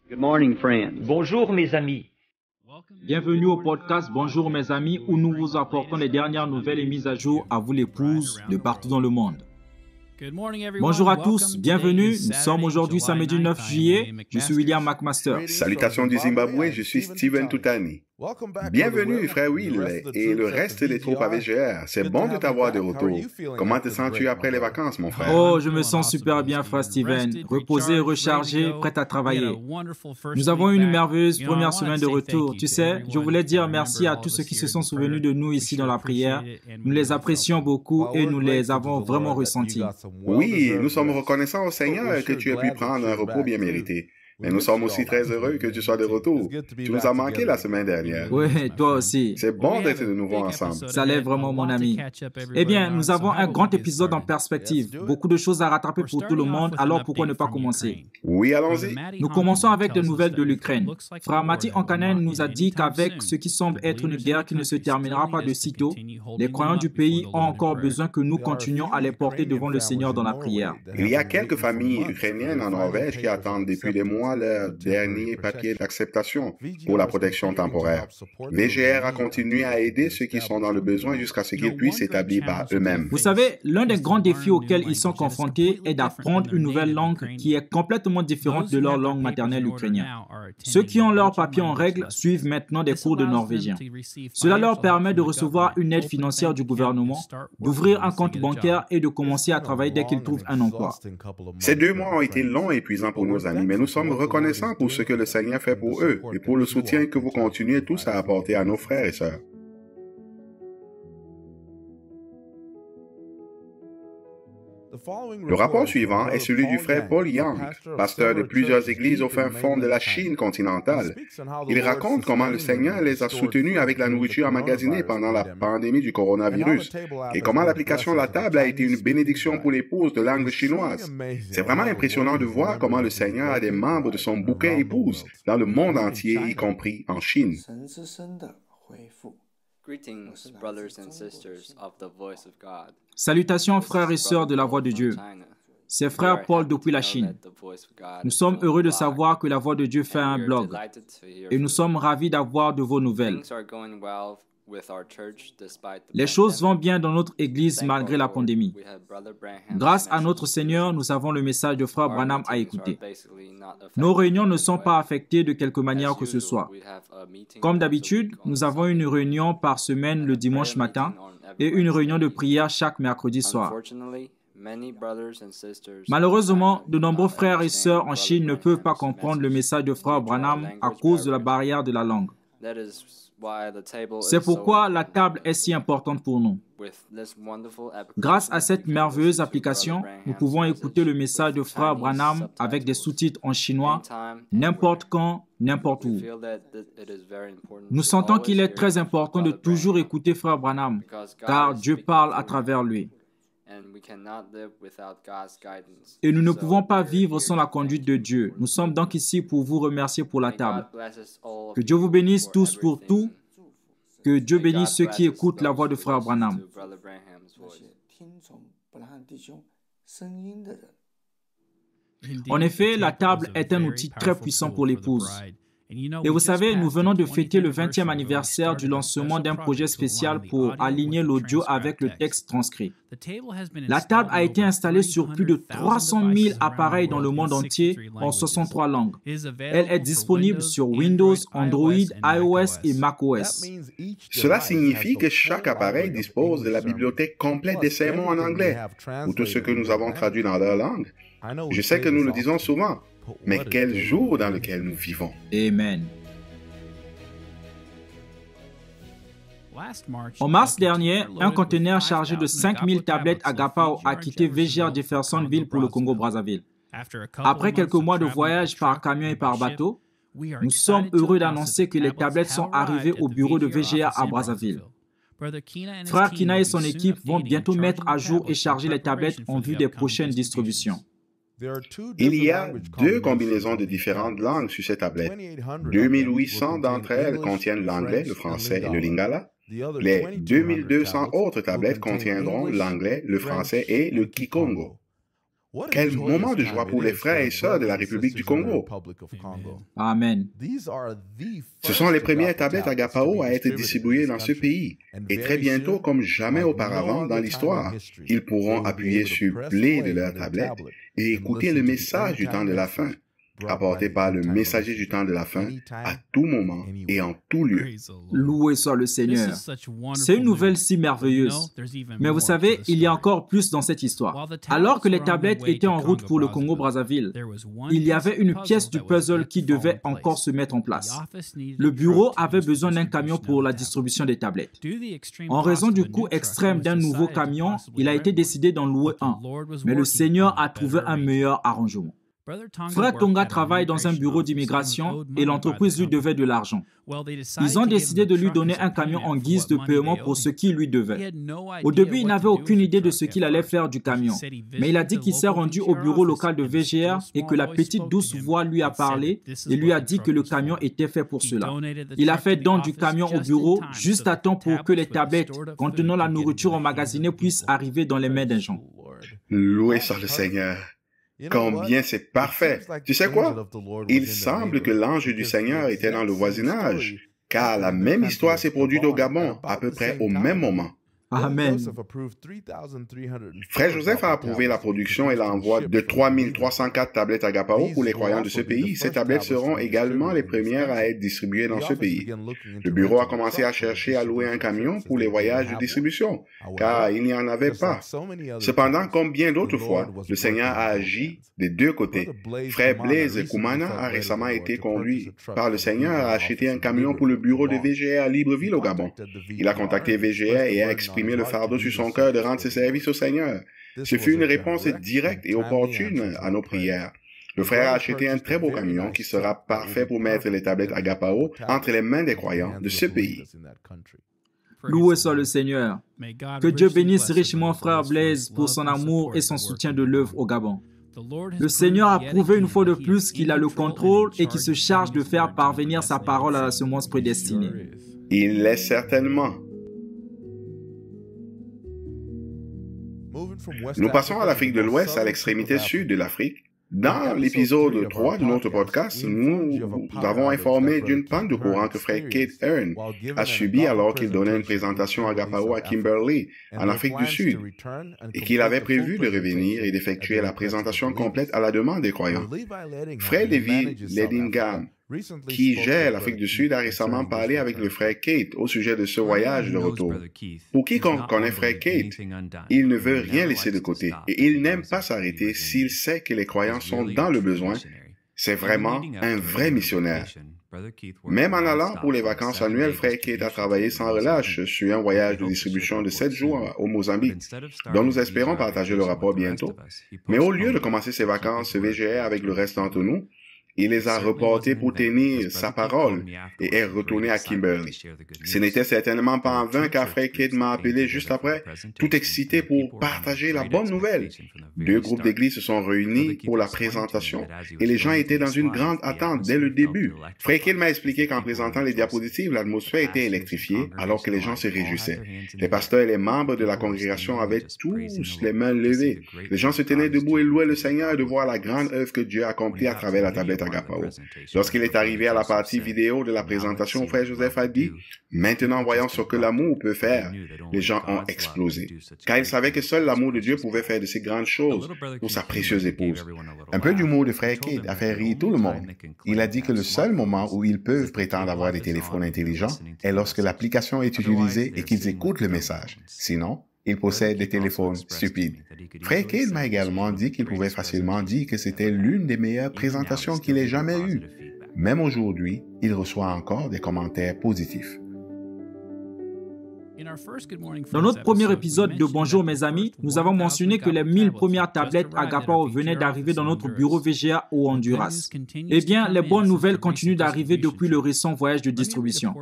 Good morning, friends. Bonjour mes amis. Bienvenue au podcast Bonjour mes amis où nous vous apportons les dernières nouvelles et mises à jour à vous l'épouse de partout dans le monde. Bonjour à tous, bienvenue. Nous sommes aujourd'hui samedi 9 juillet. Je suis William McMaster. Salutations du Zimbabwe, je suis Steven Tutani. Bienvenue, frère Will et le reste des troupes à VGR. C'est bon de t'avoir de retour. Comment te sens-tu après les vacances, mon frère? Oh, je me sens super bien, frère Steven. Reposé, rechargé, prêt à travailler. Nous avons eu une merveilleuse première semaine de retour. Tu sais, je voulais dire merci à tous ceux qui se sont souvenus de nous ici dans la prière. Nous les apprécions beaucoup et nous les avons vraiment ressentis. Oui, nous sommes reconnaissants au Seigneur que tu aies pu prendre un repos bien mérité. Mais nous sommes aussi très heureux que tu sois de retour. Tu nous as manqué la semaine dernière. Oui, toi aussi. C'est bon d'être de nouveau ensemble. Ça l'est vraiment, mon ami. Eh bien, nous avons un grand épisode en perspective. Beaucoup de choses à rattraper pour tout le monde, alors pourquoi ne pas commencer? Oui, allons-y. Nous commençons avec des nouvelles de l'Ukraine. Frère Matti Onkanen nous a dit qu'avec ce qui semble être une guerre qui ne se terminera pas de sitôt, les croyants du pays ont encore besoin que nous continuions à les porter devant le Seigneur dans la prière. Il y a quelques familles ukrainiennes en Norvège qui attendent depuis des mois leur dernier papier d'acceptation pour la protection temporaire. VGR a continué à aider ceux qui sont dans le besoin jusqu'à ce qu'ils puissent s'établir par eux-mêmes. Vous savez, l'un des grands défis auxquels ils sont confrontés est d'apprendre une nouvelle langue qui est complètement différente de leur langue maternelle ukrainienne. Ceux qui ont leur papier en règle suivent maintenant des cours de norvégien. Cela leur permet de recevoir une aide financière du gouvernement, d'ouvrir un compte bancaire et de commencer à travailler dès qu'ils trouvent un emploi. Ces 2 mois ont été longs et épuisants pour nos amis, mais nous sommes reconnaissants pour ce que le Seigneur fait pour eux et pour le soutien que vous continuez tous à apporter à nos frères et sœurs. Le rapport suivant est celui du frère Paul Young, pasteur de plusieurs églises au fin fond de la Chine continentale. Il raconte comment le Seigneur les a soutenus avec la nourriture emmagasinée pendant la pandémie du coronavirus et comment l'application La Table a été une bénédiction pour l'épouse de langue chinoise. C'est vraiment impressionnant de voir comment le Seigneur a des membres de son bouquet épouse dans le monde entier, y compris en Chine. Greetings, brothers and sisters of the voice of God. Salutations frères et sœurs de la Voix de Dieu. C'est frère Paul depuis la Chine. Nous sommes heureux de savoir que la Voix de Dieu fait un blog et nous sommes ravis d'avoir de vos nouvelles. Les choses vont bien dans notre Église malgré la pandémie. Grâce à notre Seigneur, nous avons le message de frère Branham à écouter. Nos réunions ne sont pas affectées de quelque manière que ce soit. Comme d'habitude, nous avons une réunion par semaine le dimanche matin et une réunion de prière chaque mercredi soir. Malheureusement, de nombreux frères et sœurs en Chine ne peuvent pas comprendre le message de frère Branham à cause de la barrière de la langue. C'est pourquoi la table est si importante pour nous. Grâce à cette merveilleuse application, nous pouvons écouter le message de frère Branham avec des sous-titres en chinois, n'importe quand, n'importe où. Nous sentons qu'il est très important de toujours écouter frère Branham, car Dieu parle à travers lui. Et nous ne pouvons pas vivre sans la conduite de Dieu. Nous sommes donc ici pour vous remercier pour la table. Que Dieu vous bénisse tous pour tout. Que Dieu bénisse ceux qui écoutent la voix de frère Branham. En effet, la table est un outil très puissant pour l'épouse. Et vous savez, nous venons de fêter le 20e anniversaire du lancement d'un projet spécial pour aligner l'audio avec le texte transcrit. La table a été installée sur plus de 300 000 appareils dans le monde entier en 63 langues. Elle est disponible sur Windows, Android, iOS et macOS. Cela signifie que chaque appareil dispose de la bibliothèque complète des sermons en anglais, ou tout ce que nous avons traduit dans leur langue. Je sais que nous le disons souvent, mais quel jour dans lequel nous vivons. Amen. En mars dernier, un conteneur chargé de 5000 tablettes Agapao a quitté VGR Jeffersonville pour le Congo-Brazzaville. Après quelques mois de voyage par camion et par bateau, nous sommes heureux d'annoncer que les tablettes sont arrivées au bureau de VGR à Brazzaville. Frère Kina et son équipe vont bientôt mettre à jour et charger les tablettes en vue des prochaines distributions. Il y a 2 combinaisons de différentes langues sur ces tablettes. 2800 d'entre elles contiennent l'anglais, le français et le lingala. Les 2200 autres tablettes contiendront l'anglais, le français et le kikongo. Quel moment de joie pour les frères et sœurs de la République du Congo. Amen. Ce sont les premières tablettes Agapao à être distribuées dans ce pays. Et très bientôt, comme jamais auparavant dans l'histoire, ils pourront appuyer sur Play de leur tablette et écouter le message du temps de la fin, apporté par le messager du temps de la fin à tout moment et en tout lieu. Loué soit le Seigneur. C'est une nouvelle si merveilleuse. Mais vous savez, il y a encore plus dans cette histoire. Alors que les tablettes étaient en route pour le Congo-Brazzaville, il y avait une pièce du puzzle qui devait encore se mettre en place. Le bureau avait besoin d'un camion pour la distribution des tablettes. En raison du coût extrême d'un nouveau camion, il a été décidé d'en louer un. Mais le Seigneur a trouvé un meilleur arrangement. Frère Tonga travaille dans un bureau d'immigration et l'entreprise lui devait de l'argent. Ils ont décidé de lui donner un camion en guise de paiement pour ce qu'il lui devait. Au début, il n'avait aucune idée de ce qu'il allait faire du camion, mais il a dit qu'il s'est rendu au bureau local de VGR et que la petite douce voix lui a parlé et lui a dit que le camion était fait pour cela. Il a fait don du camion au bureau juste à temps pour que les tablettes contenant la nourriture emmagasinée puissent arriver dans les mains des gens. Loué soit le Seigneur. Combien c'est parfait. Tu sais quoi? Il semble que l'ange du Seigneur était dans le voisinage, car la même histoire s'est produite au Gabon, à peu près au même moment. Amen. Frère Joseph a approuvé la production et l'envoi de 3304 tablettes Agapao pour les croyants de ce pays. Ces tablettes seront également les premières à être distribuées dans ce pays. Le bureau a commencé à chercher à louer un camion pour les voyages de distribution, car il n'y en avait pas. Cependant, comme bien d'autres fois, le Seigneur a agi des deux côtés. Frère Blaise Koumana a récemment été conduit par le Seigneur à acheter un camion pour le bureau de VGR à Libreville au Gabon. Il a contacté VGR et a exprimé le fardeau sur son cœur de rendre ses services au Seigneur. Ce fut une réponse directe et opportune à nos prières. Le frère a acheté un très beau camion qui sera parfait pour mettre les tablettes Agapao entre les mains des croyants de ce pays. Loué soit le Seigneur. Que Dieu bénisse richement frère Blaise pour son amour et son soutien de l'œuvre au Gabon. Le Seigneur a prouvé une fois de plus qu'il a le contrôle et qu'il se charge de faire parvenir sa parole à la semence prédestinée. Il l'est certainement. Nous passons à l'Afrique de l'Ouest, à l'extrémité sud de l'Afrique. Dans l'épisode 3 de notre podcast, nous avons informé d'une panne de courant que frère Keith Hearn a subi alors qu'il donnait une présentation à Agapao à Kimberley, en Afrique du Sud, et qu'il avait prévu de revenir et d'effectuer la présentation complète à la demande des croyants. Frère Levi Ledingham, qui gère l'Afrique du Sud, a récemment parlé avec le frère Kate au sujet de ce voyage de retour. Pour quiconque connaît frère Kate, il ne veut rien laisser de côté et il n'aime pas s'arrêter s'il sait que les croyants sont dans le besoin. C'est vraiment un vrai missionnaire. Même en allant pour les vacances annuelles, frère Kate a travaillé sans relâche sur un voyage de distribution de 7 jours au Mozambique, dont nous espérons partager le rapport bientôt. Mais au lieu de commencer ses vacances VGR avec le reste d'entre nous, il les a reportés pour tenir sa parole et est retourné à Kimberley. Ce n'était certainement pas en vain car frère Kate m'a appelé juste après, tout excité pour partager la bonne nouvelle. 2 groupes d'églises se sont réunis pour la présentation et les gens étaient dans une grande attente dès le début. Frère Kate m'a expliqué qu'en présentant les diapositives, l'atmosphère était électrifiée alors que les gens se réjouissaient. Les pasteurs et les membres de la congrégation avaient tous les mains levées. Les gens se tenaient debout et louaient le Seigneur de voir la grande œuvre que Dieu a accomplie à travers la tablette Agapao. Lorsqu'il est arrivé à la partie vidéo de la présentation, frère Joseph a dit « Maintenant voyons ce que l'amour peut faire ». Les gens ont explosé, car ils savaient que seul l'amour de Dieu pouvait faire de ces grandes choses pour sa précieuse épouse. Un peu d'humour de frère Kate a fait rire tout le monde. Il a dit que le seul moment où ils peuvent prétendre avoir des téléphones intelligents est lorsque l'application est utilisée et qu'ils écoutent le message. Sinon, ils possèdent des téléphones stupides. Frère Kate m'a également dit qu'il pouvait facilement dire que c'était l'une des meilleures présentations qu'il ait jamais eues. Même aujourd'hui, il reçoit encore des commentaires positifs. Dans notre premier épisode de Bonjour mes amis, nous avons mentionné que les 1000 premières tablettes Agapao venaient d'arriver dans notre bureau VGA au Honduras. Eh bien, les bonnes nouvelles continuent d'arriver depuis le récent voyage de distribution.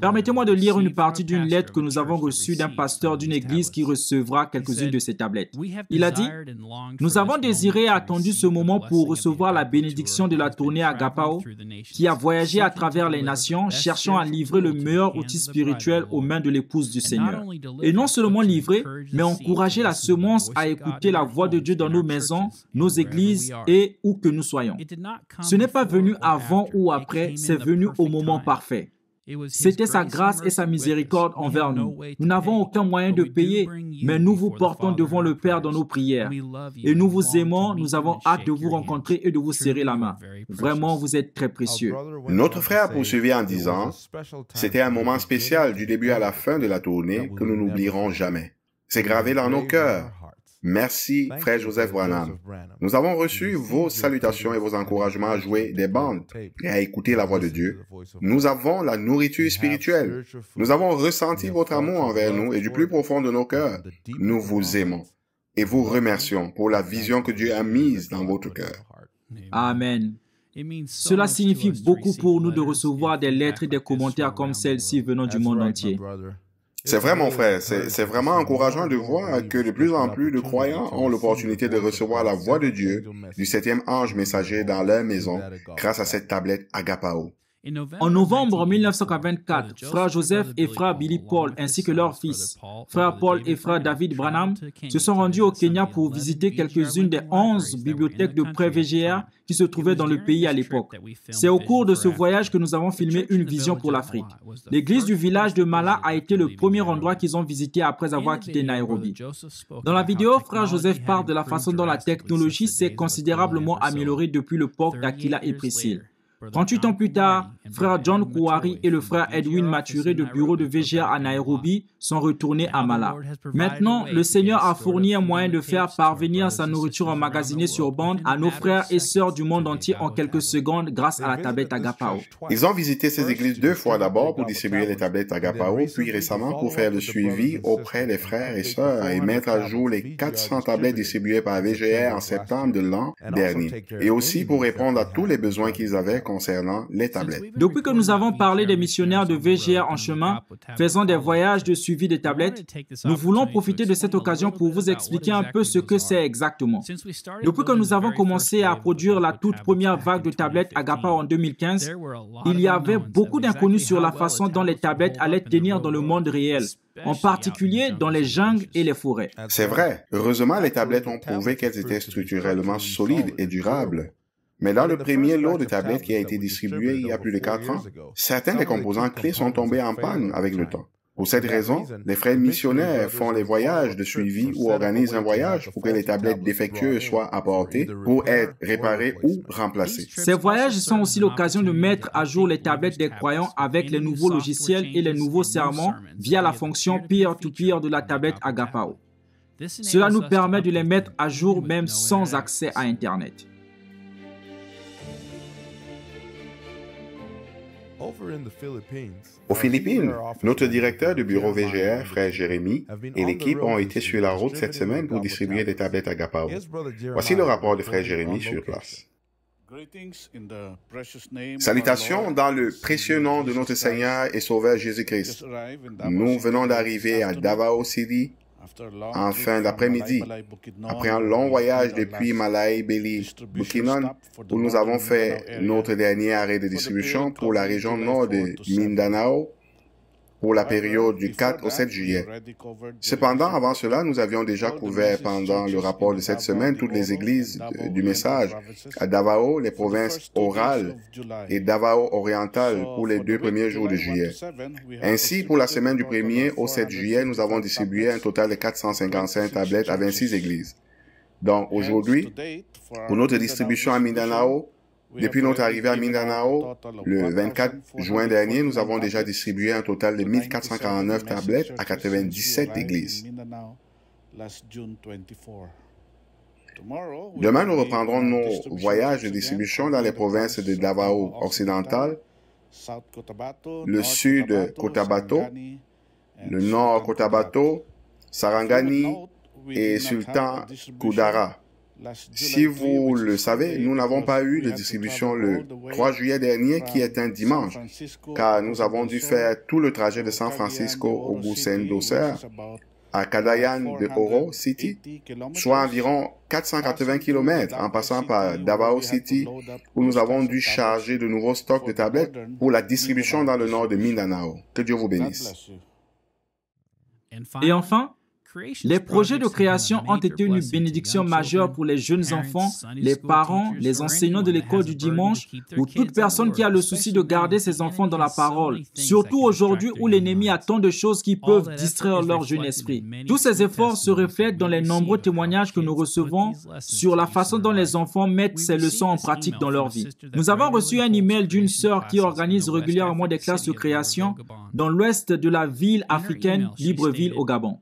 Permettez-moi de lire une partie d'une lettre que nous avons reçue d'un pasteur d'une église qui recevra quelques-unes de ces tablettes. Il a dit « Nous avons désiré et attendu ce moment pour recevoir la bénédiction de la tournée Agapao qui a voyagé à travers les nations, cherchant à livrer le meilleur outil spirituel aux mains de l'épouse du Seigneur. Et non seulement livrer, mais encourager la semence à écouter la voix de Dieu dans nos maisons, nos églises et où que nous soyons. Ce n'est pas venu avant ou après, c'est venu au moment parfait. C'était sa grâce et sa miséricorde envers nous. Nous n'avons aucun moyen de payer, mais nous vous portons devant le Père dans nos prières. Et nous vous aimons, nous avons hâte de vous rencontrer et de vous serrer la main. Vraiment, vous êtes très précieux. Notre frère poursuivit en disant, « C'était un moment spécial du début à la fin de la tournée que nous n'oublierons jamais. C'est gravé dans nos cœurs. Merci, frère Joseph Branham. Nous avons reçu vos salutations et vos encouragements à jouer des bandes et à écouter la voix de Dieu. Nous avons la nourriture spirituelle. Nous avons ressenti votre amour envers nous et du plus profond de nos cœurs. Nous vous aimons et vous remercions pour la vision que Dieu a mise dans votre cœur. » Amen. Cela signifie beaucoup pour nous de recevoir des lettres et des commentaires comme celle-ci venant du monde entier. C'est vrai, mon frère, c'est vraiment encourageant de voir que de plus en plus de croyants ont l'opportunité de recevoir la voix de Dieu, du 7e ange messager dans leur maison, grâce à cette tablette Agapao. En novembre 1924, frère Joseph et frère Billy Paul ainsi que leur fils, frère Paul et frère David Branham, se sont rendus au Kenya pour visiter quelques-unes des 11 bibliothèques de prêt VGR qui se trouvaient dans le pays à l'époque. C'est au cours de ce voyage que nous avons filmé une vision pour l'Afrique. L'église du village de Mala a été le premier endroit qu'ils ont visité après avoir quitté Nairobi. Dans la vidéo, frère Joseph parle de la façon dont la technologie s'est considérablement améliorée depuis l'époque d'Aquila et Priscille. 38 ans plus tard, frère John Kouari et le frère Edwin Maturé du bureau de VGR à Nairobi sont retournés à Mala. Maintenant, le Seigneur a fourni un moyen de faire parvenir sa nourriture emmagasinée sur bande à nos frères et sœurs du monde entier en quelques secondes grâce à la tablette Agapao. Ils ont visité ces églises 2 fois, d'abord pour distribuer les tablettes Agapao, puis récemment pour faire le suivi auprès des frères et sœurs et mettre à jour les 400 tablettes distribuées par VGR en septembre de l'an dernier, et aussi pour répondre à tous les besoins qu'ils avaient concernant les tablettes. Depuis que nous avons parlé des missionnaires de VGR en chemin, faisant des voyages de suivi des tablettes, nous voulons profiter de cette occasion pour vous expliquer un peu ce que c'est exactement. Depuis que nous avons commencé à produire la toute première vague de tablettes Agapao en 2015, il y avait beaucoup d'inconnus sur la façon dont les tablettes allaient tenir dans le monde réel, en particulier dans les jungles et les forêts. C'est vrai. Heureusement, les tablettes ont prouvé qu'elles étaient structurellement solides et durables. Mais dans le premier lot de tablettes qui a été distribué il y a plus de 4 ans, certains des composants clés sont tombés en panne avec le temps. Pour cette raison, les frères missionnaires font les voyages de suivi ou organisent un voyage pour que les tablettes défectueuses soient apportées pour être réparées ou remplacées. Ces voyages sont aussi l'occasion de mettre à jour les tablettes des croyants avec les nouveaux logiciels et les nouveaux sermons via la fonction peer-to-peer de la tablette Agapao. Cela nous permet de les mettre à jour même sans accès à Internet. Aux Philippines, notre directeur du bureau VGR, frère Jérémy, et l'équipe ont été sur la route cette semaine pour distribuer des tablettes Agapao. Voici le rapport de frère Jérémy sur place. Salutations dans le précieux nom de notre Seigneur et Sauveur Jésus-Christ. Nous venons d'arriver à Davao City en fin d'après-midi, après un long voyage depuis Malay Beli Bukinon, où nous avons fait notre dernier arrêt de distribution pour la région nord de Mindanao pour la période du 4 au 7 juillet. Cependant, avant cela, nous avions déjà couvert pendant le rapport de cette semaine toutes les églises du message à Davao, les provinces orales et Davao oriental pour les 2 premiers jours de juillet. Ainsi, pour la semaine du 1er au 7 juillet, nous avons distribué un total de 455 tablettes à 26 églises. Donc, aujourd'hui, pour notre distribution à Mindanao, depuis notre arrivée à Mindanao, le 24 juin dernier, nous avons déjà distribué un total de 1449 tablettes à 97 églises. Demain, nous reprendrons nos voyages de distribution dans les provinces de Davao occidental, le sud Cotabato, le nord Cotabato, Sarangani et Sultan Kudara. Si vous le savez, nous n'avons pas eu de distribution le 3 juillet dernier, qui est un dimanche, car nous avons dû faire tout le trajet de San Francisco au Busendosser à Cagayan de Oro City, soit environ 480 km en passant par Davao City, où nous avons dû charger de nouveaux stocks de tablettes pour la distribution dans le nord de Mindanao. Que Dieu vous bénisse. Et enfin, les projets de création ont été une bénédiction majeure pour les jeunes enfants, les parents, les enseignants de l'école du dimanche ou toute personne qui a le souci de garder ses enfants dans la parole. Surtout aujourd'hui où l'ennemi a tant de choses qui peuvent distraire leur jeune esprit. Tous ces efforts se reflètent dans les nombreux témoignages que nous recevons sur la façon dont les enfants mettent ces leçons en pratique dans leur vie. Nous avons reçu un email d'une sœur qui organise régulièrement des classes de création dans l'ouest de la ville africaine Libreville au Gabon.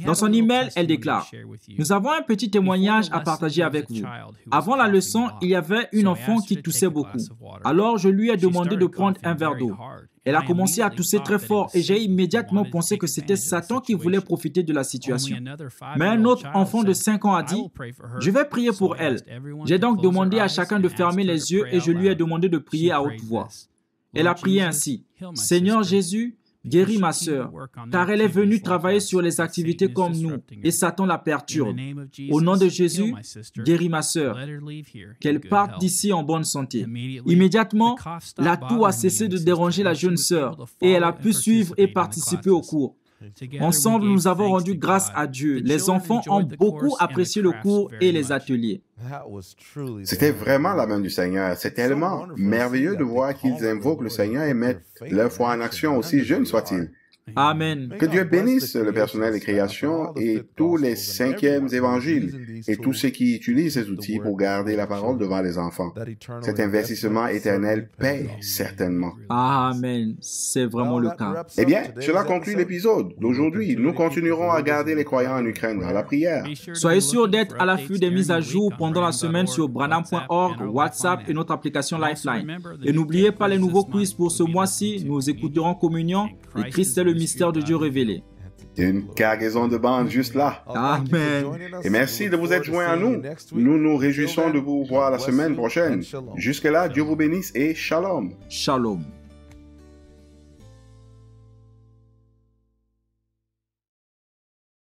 Dans son email, elle déclare « Nous avons un petit témoignage à partager avec vous. Avant la leçon, il y avait une enfant qui toussait beaucoup. Alors, je lui ai demandé de prendre un verre d'eau. Elle a commencé à tousser très fort et j'ai immédiatement pensé que c'était Satan qui voulait profiter de la situation. Mais un autre enfant de 5 ans a dit « Je vais prier pour elle. » J'ai donc demandé à chacun de fermer les yeux et je lui ai demandé de prier à haute voix. Elle a prié ainsi « Seigneur Jésus, guéris ma sœur, car elle est venue travailler sur les activités comme nous, et Satan la perturbe. Au nom de Jésus, guéris ma sœur, qu'elle parte d'ici en bonne santé. » Immédiatement, la toux a cessé de déranger la jeune sœur, et elle a pu suivre et participer au cours. Ensemble, nous avons rendu grâce à Dieu. Les enfants ont beaucoup apprécié le cours et les ateliers. C'était vraiment la main du Seigneur. C'est tellement merveilleux de voir qu'ils invoquent le Seigneur et mettent leur foi en action, aussi jeunes soient-ils. Amen. Que Dieu bénisse le personnel de création et tous les 5e évangiles et tous ceux qui utilisent ces outils pour garder la parole devant les enfants. Cet investissement éternel paie certainement. Amen. C'est vraiment le cas. Eh bien, cela conclut l'épisode d'aujourd'hui. Nous continuerons à garder les croyants en Ukraine dans la prière. Soyez sûr d'être à l'affût des mises à jour pendant la semaine sur branham.org, WhatsApp et notre application Lifeline. Et n'oubliez pas les nouveaux quiz pour ce mois-ci. Nous écouterons Communion et Christ est le mystère de Dieu révélé. Une cargaison de bandes juste là. Amen. Et merci de vous être joints à nous. Nous nous réjouissons de vous voir la semaine prochaine. Jusque-là, Dieu vous bénisse et shalom. Shalom.